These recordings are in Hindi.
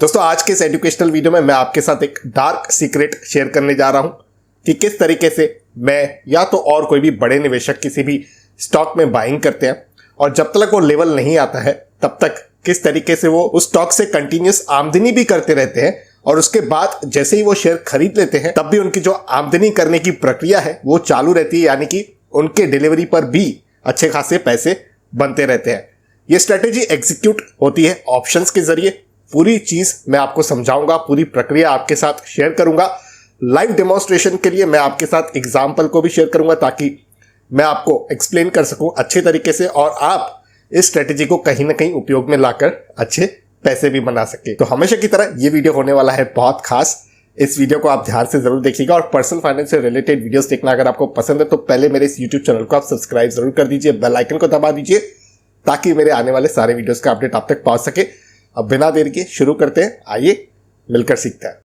दोस्तों आज के इस एजुकेशनल वीडियो में मैं आपके साथ एक डार्क सीक्रेट शेयर करने जा रहा हूं कि किस तरीके से मैं या तो और कोई भी बड़े निवेशक किसी भी स्टॉक में बाइंग करते हैं और जब तक वो लेवल नहीं आता है तब तक किस तरीके से वो उस स्टॉक से कंटिन्यूस आमदनी भी करते रहते हैं और उसके बाद जैसे ही वो शेयर खरीद लेते हैं तब भी उनकी जो आमदनी करने की प्रक्रिया है वो चालू रहती है, यानी कि उनके डिलीवरी पर भी अच्छे खासे पैसे बनते रहते हैं। ये स्ट्रेटेजी एग्जीक्यूट होती है ऑप्शंस के जरिए। पूरी चीज मैं आपको समझाऊंगा, पूरी प्रक्रिया आपके साथ शेयर करूंगा। लाइव डेमोन्स्ट्रेशन के लिए मैं आपके साथ एग्जाम्पल को भी शेयर करूंगा ताकि मैं आपको एक्सप्लेन कर सकूं अच्छे तरीके से और आप इस स्ट्रेटेजी को कहीं ना कहीं उपयोग में लाकर अच्छे पैसे भी बना सके। तो हमेशा की तरह ये वीडियो होने वाला है बहुत खास। इस वीडियो को आप ध्यान से जरूर देखिएगा और पर्सनल फाइनेंस से रिलेटेड वीडियोस देखना अगर आपको पसंद है तो पहले मेरे इस यूट्यूब चैनल को आप सब्सक्राइब जरूर कर दीजिए, बेल आइकन को दबा दीजिए ताकि मेरे आने वाले सारे वीडियोस का अपडेट आप तक पहुंच सके। अब बिना देर के शुरू करते हैं, आइए मिलकर सीखते हैं।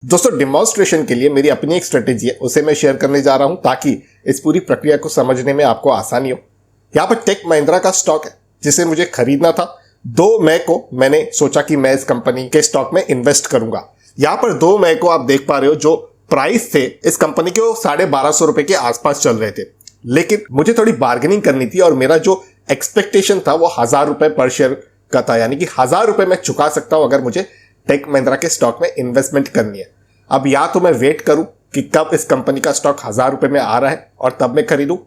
दोस्तों डेमोन्स्ट्रेशन के लिए मेरी अपनी एक स्ट्रेटेजी है, उसे मैं शेयर करने जा रहा हूं ताकि इस पूरी प्रक्रिया को समझने में आपको आसानी हो। यहां पर टेक महिंद्रा का स्टॉक है जिसे मुझे खरीदना था। 2 मई को मैंने सोचा कि मैं इस कंपनी के स्टॉक में इन्वेस्ट करूंगा। यहां पर 2 मई को आप देख पा रहे हो जो प्राइस थे इस कंपनी के वो 1250 रुपए के आसपास चल रहे थे, लेकिन मुझे थोड़ी बार्गेनिंग करनी थी और मेरा जो एक्सपेक्टेशन था वो 1000 रुपए पर शेयर का था, यानी कि 1000 रुपए मैं चुका सकता हूं अगर मुझे टेक महिंद्रा के स्टॉक में इन्वेस्टमेंट करनी है। अब या तो मैं वेट करूं कि कब इस कंपनी का स्टॉक 1000 रुपए में आ रहा है और तब मैं खरीदूं,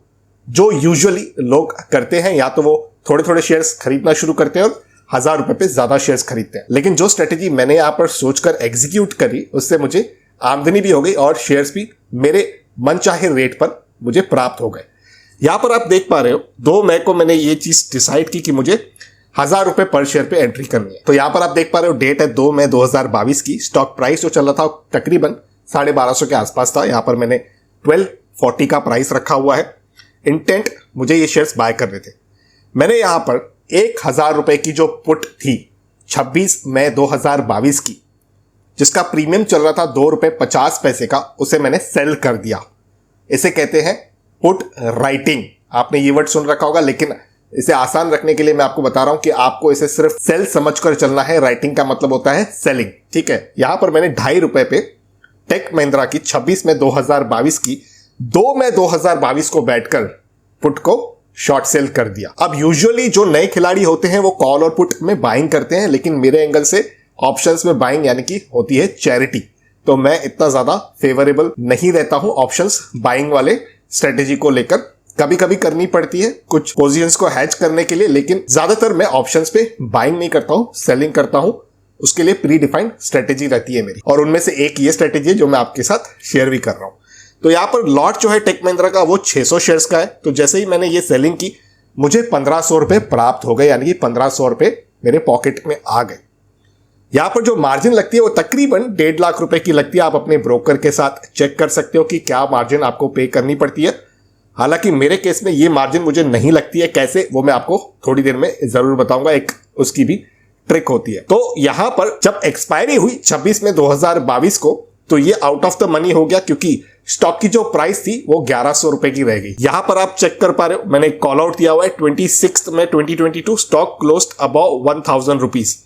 जो यूजुअली लोग करते हैं, या तो वो थोड़े थोड़े शेयर्स खरीदना शुरू करते हैं और 1000 रुपए पे ज्यादा शेयर्स खरीदते हैं। लेकिन जो स्ट्रेटेजी मैंने यहां पर सोचकर एग्जीक्यूट करी उससे मुझे आमदनी भी हो गई और शेयर्स भी मेरे मनचाहे रेट पर मुझे प्राप्त हो गए। यहां पर आप देख पा रहे हो 2 मई को मैंने ये चीज डिसाइड की कि मुझे 1000 रुपए पर शेयर पे एंट्री करनी है। तो यहां पर आप देख पा रहे हो डेट है 2 मई 2022 की। स्टॉक प्राइस जो चल रहा था तकरीबन 1250 के आसपास था। यहां पर मैंने 1240 का प्राइस रखा हुआ है। इंटेंट मुझे ये शेयर्स बाय करने थे। मैंने यहां पर 1000 रुपए की जो पुट थी 26 मई 2022 की, जिसका प्रीमियम चल रहा था ₹2.50 का, उसे मैंने सेल कर दिया। इसे कहते हैं पुट राइटिंग। आपने ये वर्ड सुन रखा होगा, लेकिन इसे आसान रखने के लिए मैं आपको बता रहा हूं कि आपको इसे सिर्फ सेल समझकर चलना है। राइटिंग का मतलब होता है सेलिंग, ठीक है। यहां पर मैंने ₹2.50 पे टेक महिंद्रा की 26 मई 2022 की 2 मई 2022 को बैठकर पुट को शॉर्ट सेल कर दिया। अब यूजुअली जो नए खिलाड़ी होते हैं वो कॉल और पुट में बाइंग करते हैं, लेकिन मेरे एंगल से ऑप्शंस में बाइंग यानी कि होती है चैरिटी, तो मैं इतना ज्यादा फेवरेबल नहीं रहता हूं ऑप्शंस बाइंग वाले स्ट्रेटेजी को लेकर। कभी कभी करनी पड़ती है कुछ पोजीशंस को हैज करने के लिए, लेकिन ज्यादातर मैं ऑप्शंस पे बाइंग नहीं करता हूं, सेलिंग करता हूं। उसके लिए प्री डिफाइंड स्ट्रेटेजी रहती है मेरी, और उनमें से एक ये स्ट्रेटेजी है जो मैं आपके साथ शेयर भी कर रहा हूं। तो यहां पर लॉट जो है टेक महिंद्रा का वो 600 शेयर्स का है। तो जैसे ही मैंने ये सेलिंग की मुझे 1500 रुपए प्राप्त हो गए, यानी कि 1500 रुपए मेरे पॉकेट में आ गए। यहां पर जो मार्जिन लगती है वो तकरीबन 1.5 लाख रुपए की लगती है। आप अपने ब्रोकर के साथ चेक कर सकते हो कि क्या मार्जिन आपको पे करनी पड़ती है। हालांकि मेरे केस में ये मार्जिन मुझे नहीं लगती है, कैसे वो मैं आपको थोड़ी देर में जरूर बताऊंगा, एक उसकी भी ट्रिक होती है। तो यहां पर जब एक्सपायरी हुई 26 मई 2022 को, तो ये आउट ऑफ द मनी हो गया क्योंकि स्टॉक की जो प्राइस थी वो 1100 रुपए की रह गई। यहां पर आप चेक कर पा रहे हो, मैंने कॉल आउट दिया हुआ है 26 मई 2022 स्टॉक क्लोज्ड अबव 1000 रुपीज।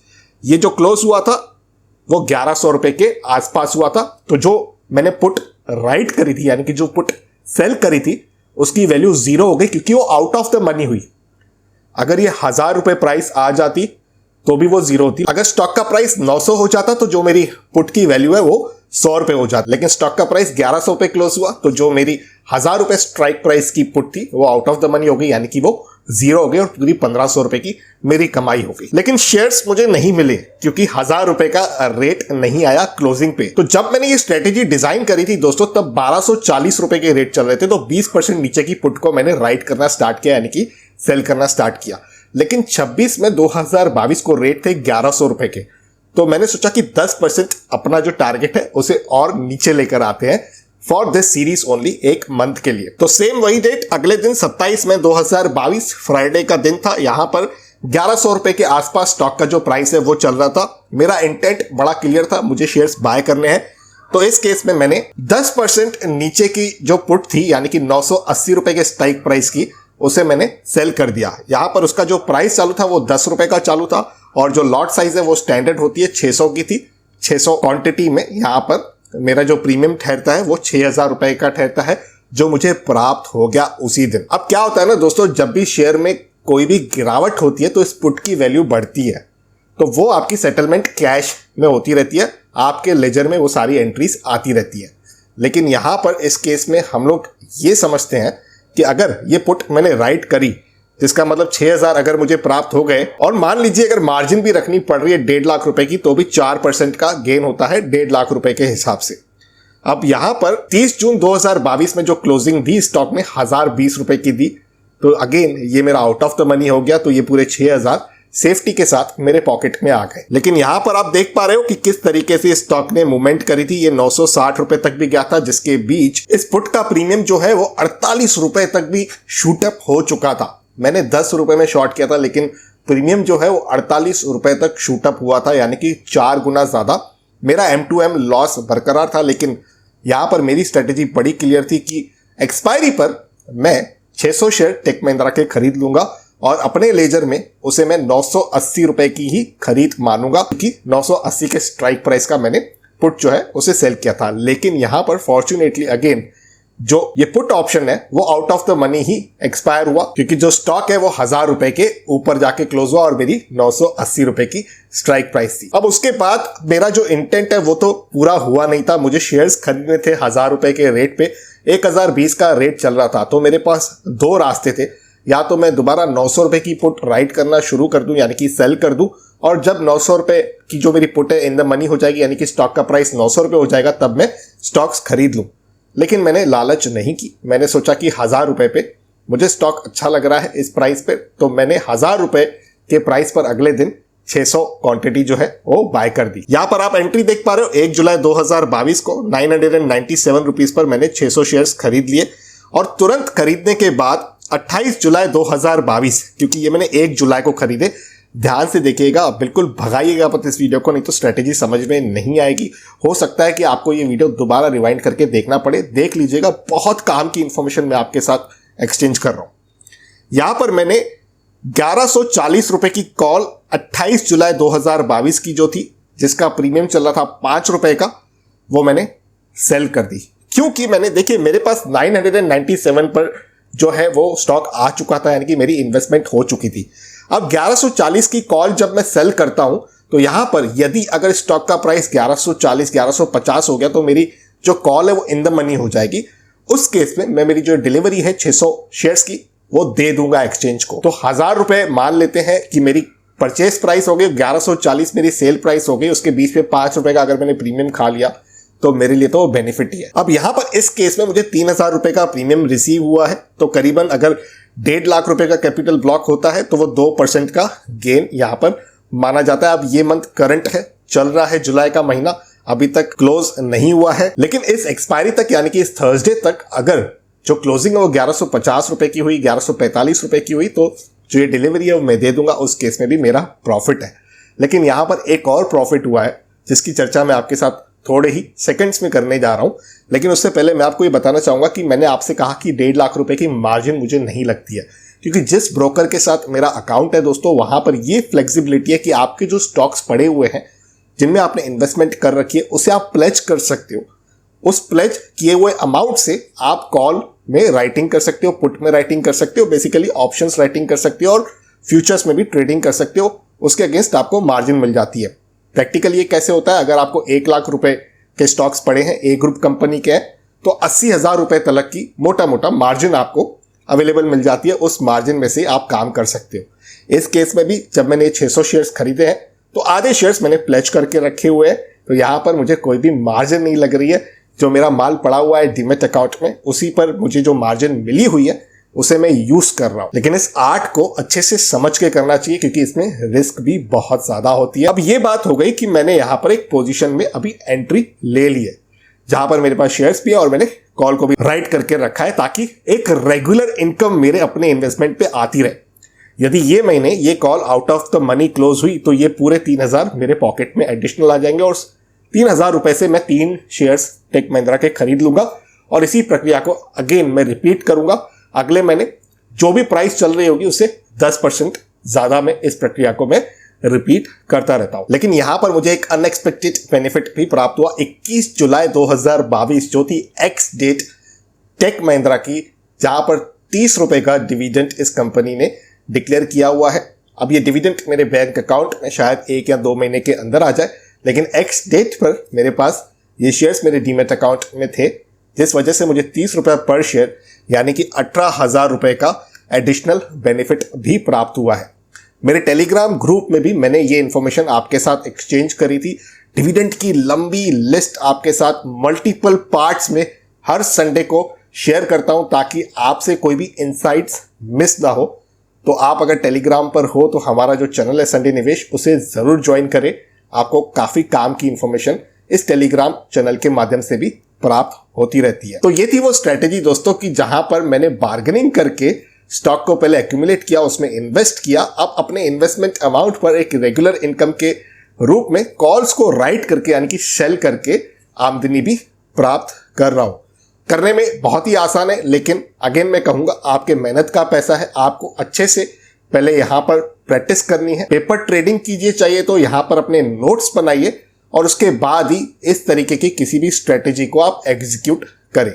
ये जो क्लोज हुआ था वो 1100 रुपए के आसपास हुआ था। तो जो मैंने पुट राइट करी थी, यानी कि जो पुट सेल करी थी, उसकी वैल्यू 0 हो गई क्योंकि वो आउट ऑफ द मनी हुई। अगर ये 1000 रुपए प्राइस आ जाती तो भी वो 0 होती। अगर स्टॉक का प्राइस 900 हो जाता तो जो मेरी पुट की वैल्यू है वो 100 रुपए हो जाती। लेकिन स्टॉक का प्राइस 1100 पे क्लोज हुआ तो जो मेरी 1000 रुपए स्ट्राइक प्राइस की पुट थी वो आउट ऑफ द मनी हो गई, यानी कि वो 0 हो गई और पूरी 1500 रुपए की मेरी कमाई हो गई। लेकिन शेयर्स मुझे नहीं मिले क्योंकि 1000 रुपए का रेट नहीं आया क्लोजिंग पे। तो जब मैंने ये स्ट्रेटेजी डिजाइन करी थी दोस्तों, तब 1240 रुपए के रेट चल रहे थे। तो 20% नीचे की पुट को मैंने राइट करना स्टार्ट किया, यानी कि सेल करना स्टार्ट किया। लेकिन 26 मई 2022 को रेट थे 1100 रुपए के। तो मैंने सोचा कि 10% अपना जो टारगेट है उसे और नीचे लेकर आते हैं फॉर दिस सीरीज ओनली, एक मंथ के लिए। तो सेम वही डेट अगले दिन 27 मई 2022 फ्राइडे का दिन था। यहां पर 1100 रुपए के आसपास स्टॉक का जो प्राइस है वो चल रहा था। मेरा इंटेंट बड़ा क्लियर था, मुझे शेयर्स बाय करने हैं। तो इस केस में मैंने 10% नीचे की जो पुट थी, यानी कि 980 रुपए के स्ट्राइक प्राइस की, उसे मैंने सेल कर दिया। यहाँ पर उसका जो प्राइस चालू था वो 10 रुपए का चालू था और जो लॉट साइज है वो स्टैंडर्ड होती है 600 की थी। 600 क्वांटिटी में यहाँ पर मेरा जो प्रीमियम ठहरता है वो 6,000 रुपए का ठहरता है, जो मुझे प्राप्त हो गया उसी दिन। अब क्या होता है ना दोस्तों, जब भी शेयर में कोई भी गिरावट होती है तो इस पुट की वैल्यू बढ़ती है, तो वो आपकी सेटलमेंट कैश में होती रहती है, आपके लेजर में वो सारी एंट्रीज आती रहती है। लेकिन यहां पर इस केस में हम लोग ये समझते हैं कि अगर ये पुट मैंने राइट करी, जिसका मतलब 6,000 अगर मुझे प्राप्त हो गए, और मान लीजिए अगर मार्जिन भी रखनी पड़ रही है 1.5 लाख रुपए की, तो भी 4% का गेन होता है 1.5 लाख रुपए के हिसाब से। अब यहां पर 30 जून 2022 में जो क्लोजिंग दी स्टॉक में 1,020 रुपए की दी, तो अगेन ये मेरा आउट ऑफ द मनी हो गया, तो ये पूरे 6,000 सेफ्टी के साथ मेरे पॉकेट में आ गए। लेकिन यहां पर आप देख पा रहे हो कि किस तरीके से स्टॉक ने मूवमेंट करी थी। ये 960 रुपए तक भी गया था, जिसके बीच इस पुट का प्रीमियम जो है वो 48 रुपए तक भी शूटअप हो चुका था। मैंने 10 रुपए में शॉर्ट किया था, लेकिन प्रीमियम जो है वो 48 रुपए तक शूटअप हुआ था, यानी कि 4 गुना ज्यादा। मेरा M2M लॉस बरकरार था, लेकिन यहां पर मेरी स्ट्रेटेजी बड़ी क्लियर थी कि एक्सपायरी पर मैं 600 शेयर टेक महिंद्रा के खरीद लूंगा और अपने लेजर में उसे मैं 980 रुपए की ही खरीद मानूंगा, क्योंकि 980 के स्ट्राइक प्राइस का मैंने पुट जो है उसे सेल किया था। लेकिन यहां पर फॉर्चुनेटली अगेन जो ये पुट ऑप्शन है वो out of the money he expire हुआ, क्योंकि जो स्टॉक है वो 1,000 रुपए के ऊपर जाके क्लोज हुआ और मेरी 980 रुपए की स्ट्राइक प्राइस थी। अब उसके बाद मेरा जो इंटेंट है वो तो पूरा हुआ नहीं था। मुझे शेयर्स खरीदने थे 1,000 रुपए के रेट पे, 1,020 का रेट चल रहा था, तो मेरे पास 2 रास्ते थे। या तो मैं दोबारा 900 रुपए की पुट राइट करना शुरू कर दूं, यानी कि सेल कर दूं, और जब 900 रुपए की जो मेरी पुट है इन द मनी हो जाएगी, यानी कि स्टॉक का प्राइस 900 रुपए हो जाएगा, तब मैं स्टॉक्स खरीद लूं। लेकिन मैंने लालच नहीं की। मैंने सोचा कि 1,000 रुपए पे मुझे स्टॉक अच्छा लग रहा है इस प्राइस पे, तो मैंने 1,000 रुपए के प्राइस पर अगले दिन 600 क्वांटिटी जो है वो बाय कर दी। यहां पर आप एंट्री देख पा रहे हो, 1 जुलाई 2022 को 997 रुपीज पर मैंने 600 शेयर्स खरीद लिए, और तुरंत खरीदने के बाद 28 जुलाई 2022, क्योंकि ये मैंने 1 जुलाई को खरीदे, ध्यान से देखिएगा, बिल्कुल भगाइएगा मत इस वीडियो को, नहीं तो स्ट्रेटेजी समझ में नहीं आएगी। हो सकता है कि आपको ये वीडियो दोबारा रिवाइंड करके देखना पड़े। देख लीजिएगा, बहुत काम की इंफॉर्मेशन मैं आपके साथ एक्सचेंज कर रहा हूं। यहां पर मैंने 1140 रुपए की कॉल 28 जुलाई 2022 की जो थी, जिसका प्रीमियम चल रहा था 5 रुपए का, वो मैंने सेल कर दी। क्योंकि मैंने देखिए मेरे पास 997 पर जो है वो स्टॉक आ चुका था, यानी कि मेरी इन्वेस्टमेंट हो चुकी थी। अब 1140 की कॉल जब मैं सेल करता हूं, तो यहां पर यदि अगर स्टॉक का प्राइस 1140 1150 हो गया, तो मेरी जो कॉल है वो इन द मनी हो जाएगी। उस केस में मैं मेरी जो डिलीवरी है 600 शेयर्स की वो दे दूंगा एक्सचेंज को। तो 1,000 रुपए मान लेते हैं कि मेरी परचेस प्राइस हो गई, 1140 मेरी सेल प्राइस हो गई, उसके बीच में 5 रुपए का अगर मैंने प्रीमियम खा लिया तो मेरे लिए तो बेनिफिट ही है। अब यहां पर इस केस में मुझे 3,000 रुपए का प्रीमियम रिसीव हुआ है, तो करीबन अगर 1.5 लाख रुपए का कैपिटल ब्लॉक होता है तो वो 2% का गेन यहां पर माना जाता है। अब ये मंथ करंट है, चल रहा है जुलाई का महीना, अभी तक क्लोज नहीं हुआ है, लेकिन इस एक्सपायरी तक यानी कि इस थर्सडे तक अगर जो क्लोजिंग है वो 1150 रुपए की हुई, 1145 रुपए की हुई, तो जो ये डिलीवरी है वो मैं दे दूंगा, उस केस में भी मेरा प्रॉफिट है। लेकिन यहां पर एक और प्रॉफिट हुआ है जिसकी चर्चा मैं आपके साथ थोड़े ही सेकंड्स में करने जा रहा हूं। लेकिन उससे पहले मैं आपको ये बताना चाहूंगा कि मैंने आपसे कहा कि 1.5 लाख रुपए की मार्जिन मुझे नहीं लगती है, क्योंकि जिस ब्रोकर के साथ मेरा अकाउंट है दोस्तों, वहां पर ये फ्लेक्सिबिलिटी है कि आपके जो स्टॉक्स पड़े हुए हैं जिनमें आपने इन्वेस्टमेंट कर रखी है, उसे आप प्लेज कर सकते हो। उस प्लेज किए हुए अमाउंट से आप कॉल में राइटिंग कर सकते हो, पुट में राइटिंग कर सकते हो, बेसिकली ऑप्शंस राइटिंग कर सकते हो और फ्यूचर्स में भी ट्रेडिंग कर सकते हो। उसके अगेंस्ट आपको मार्जिन मिल जाती है। प्रैक्टिकली ये कैसे होता है, अगर आपको 1 लाख रुपए के स्टॉक्स पड़े हैं, ए ग्रुप कंपनी के हैं, तो 80,000 रुपए तक की मोटा मोटा मार्जिन आपको अवेलेबल मिल जाती है। उस मार्जिन में से आप काम कर सकते हो। इस केस में भी जब मैंने 600 शेयर्स खरीदे हैं तो आधे शेयर्स मैंने प्लेज करके रखे हुए हैं, तो यहां पर मुझे कोई भी मार्जिन नहीं लग रही है। जो मेरा माल पड़ा हुआ है डीमेट अकाउंट में, उसी पर मुझे जो मार्जिन मिली हुई है उसे मैं यूज कर रहा हूं। लेकिन इस आर्ट को अच्छे से समझ के करना चाहिए, क्योंकि इसमें रिस्क भी बहुत ज्यादा होती है। अब ये बात हो गई कि मैंने यहां पर एक पोजीशन में अभी एंट्री ले ली है, जहां पर मेरे पास शेयर्स भी है और मैंने कॉल को भी राइट करके रखा है, ताकि एक रेगुलर इनकम मेरे अपने इन्वेस्टमेंट पे आती रहे। यदि ये महीने ये call out of the money close हुई तो ये पूरे 3,000 मेरे पॉकेट में एडिशनल आ जाएंगे, और 3,000 रुपए से मैं 3 शेयर्स टेक महिंद्रा के खरीद लूंगा। और इसी प्रक्रिया को अगेन मैं रिपीट करूंगा अगले महीने जो भी प्राइस चल रही होगी उससे 10% ज्यादा में इस प्रक्रिया को मैं रिपीट करता रहता हूं। लेकिन यहां पर मुझे एक अनएक्सपेक्टेड बेनिफिट भी प्राप्त हुआ। 21 जुलाई 2022 जो थी एक्स डेट टेक महिंद्रा की, जहां पर 30 रुपए का डिविडेंड इस कंपनी ने डिक्लेयर किया हुआ है। अब ये डिविडेंड मेरे बैंक अकाउंट में शायद 1 या 2 महीने के अंदर आ जाए, लेकिन एक्स डेट पर मेरे पास ये शेयर्स मेरे डीमेट अकाउंट में थे, जिस वजह से मुझे 30 रुपए पर शेयर यानी कि 18,000 रुपए का एडिशनल बेनिफिट भी प्राप्त हुआ है। मेरे टेलीग्राम ग्रुप में भी मैंने ये इंफॉर्मेशन आपके साथ एक्सचेंज करी थी। डिविडेंड की लंबी लिस्ट आपके साथ मल्टीपल पार्ट्स में हर संडे को शेयर करता हूं, ताकि आपसे कोई भी इनसाइट्स मिस ना हो। तो आप अगर टेलीग्राम पर हो तो हमारा जो चैनल है संडे निवेश, उसे जरूर ज्वाइन करें। आपको काफी काम की इंफॉर्मेशन इस टेलीग्राम चैनल के माध्यम से भी प्राप्त होती रहती है। तो ये थी वो स्ट्रेटेजी दोस्तों की जहां पर मैंने बार्गेनिंग करके स्टॉक को पहले एक्यूमुलेट किया, उसमें इन्वेस्ट किया। अब अपने इन्वेस्टमेंट अमाउंट पर एक रेगुलर इनकम के रूप में कॉल्स को राइट करके यानी कि सेल करके आमदनी भी प्राप्त कर रहा हूं। करने में बहुत ही आसान है, लेकिन अगेन मैं कहूंगा आपके मेहनत का पैसा है। आपको अच्छे से पहले यहां पर प्रैक्टिस करनी है। पेपर ट्रेडिंग कीजिए चाहिए तो यहां पर अपने नोट्स बनाइए और उसके बाद ही इस तरीके की किसी भी स्ट्रेटेजी को आप एग्जीक्यूट करें।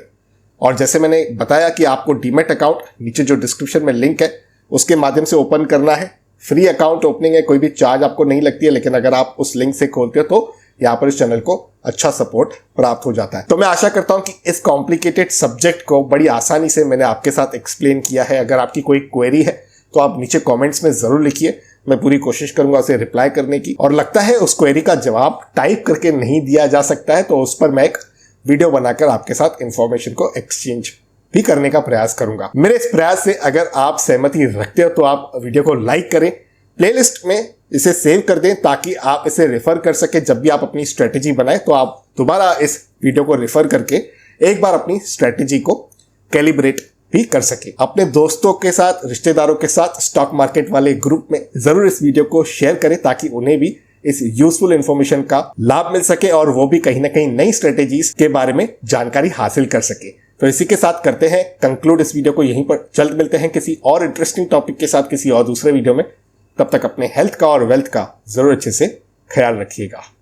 और जैसे मैंने बताया कि आपको डीमेट अकाउंट नीचे जो डिस्क्रिप्शन में लिंक है उसके माध्यम से ओपन करना है। फ्री अकाउंट ओपनिंग है, कोई भी चार्ज आपको नहीं लगती है, लेकिन अगर आप उस लिंक से खोलते हो तो यहाँ पर इस चैनल को अच्छा सपोर्ट प्राप्त हो जाता है। तो मैं आशा करता हूं कि इस कॉम्प्लिकेटेड सब्जेक्ट को बड़ी आसानी से मैंने आपके साथ एक्सप्लेन किया है। अगर आपकी कोई क्वेरी है तो आप नीचे कमेंट्स में जरूर लिखिए, मैं पूरी कोशिश करूंगा उसे रिप्लाई करने की। और लगता है उस क्वेरी का जवाब टाइप करके नहीं दिया जा सकता है तो उस पर मैं एक वीडियो बनाकर आपके साथ इंफॉर्मेशन को एक्सचेंज भी करने का प्रयास करूंगा। मेरे इस प्रयास से अगर आप सहमति रखते हो तो आप वीडियो को लाइक करें, प्लेलिस्ट में इसे सेव कर दें ताकि आप इसे रेफर कर सके। जब भी आप अपनी स्ट्रेटेजी बनाएं तो आप दोबारा इस वीडियो को रेफर करके एक बार अपनी स्ट्रेटेजी को कैलिब्रेट भी कर सके। अपने दोस्तों के साथ, रिश्तेदारों के साथ स्टॉक मार्केट वाले ग्रुप में जरूर इस वीडियो को शेयर करें ताकि उन्हें भी इस यूजफुल इंफॉर्मेशन का लाभ मिल सके और वो भी कहीं ना कहीं नई स्ट्रेटेजीज के बारे में जानकारी हासिल कर सके। तो इसी के साथ करते हैं कंक्लूड इस वीडियो को यहीं पर। जल्द मिलते हैं किसी और इंटरेस्टिंग टॉपिक के साथ किसी और दूसरे वीडियो में। तब तक अपने हेल्थ का और वेल्थ का जरूर अच्छे से ख्याल रखिएगा।